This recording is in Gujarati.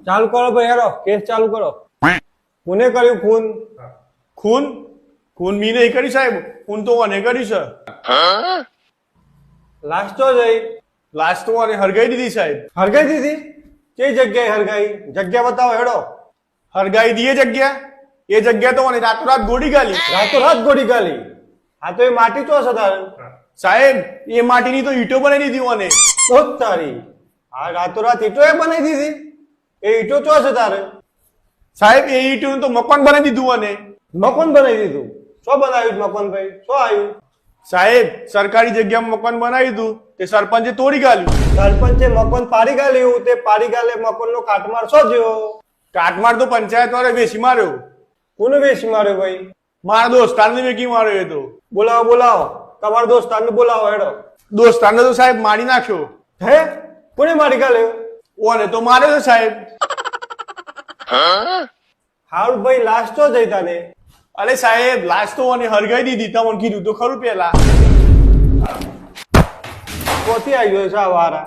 ચાલુ કરો ભાઈ હેરો કેસ ચાલુ કરો કોને કર્યું ખૂન ખૂન ખૂન મી નહીં કરી સાહેબ ખૂન તો મને કર્યું છે લાસ્ટ તો જઈ લાશ તો મને હરગાઈ દીધી સાહેબ હરગાઈ દીધી કઈ જગ્યાએ હરગાઈ જગ્યા બતાવો હેડો હરગાઈ દી એ જગ્યા તો મને રાતોરાત ગોળી ગાલી રાતોરાત ગોળી ગાલી આ તો એ માટી ચો છે તારે સાહેબ એ માટીની તો ઈંટો બનાવી દીધી મને તો તારી આ રાતોરાત ઈંટો એ બનાવી દીધી એ ઈંટો ચો છે તારે સાહેબ એ ઈંટોનું તો મકાન બનાવી દીધું મને મકાન બનાવી દીધું શું બનાવ્યું મકાન ભાઈ શું આવ્યું સાહેબ સરકારી જગ્યામાં મકાન બનાવી દીધું તે સરપંચે તોડી ગાલ્યું સરપંચે મકાન પાડી ગાલ્યું તે પાડી ગાલે મકાનનો કાટમાળ શું થયો કાટમાળ તો પંચાયત વાળા વેચી માર્યો કોને વેચી માર્યો ભાઈ મારા દોસ્તારને વેચી માર્યો એ તો બોલાવો બોલાવો તમારા દોસ્તારને બોલાવો હેડો દોસ્તારને તો સાહેબ મારી નાખ્યો હે કોને મારી ગાલ્યો ઓને તો માર્યો છે સાહેબ હારું ભાઈ લાસ્ટ તો જઈ તાને અરે સાહેબ લાશ તો મને હરગાઈ દીધી તમને કીધું તો ખરું પેલા કોથી આવ્યો છે આ વારા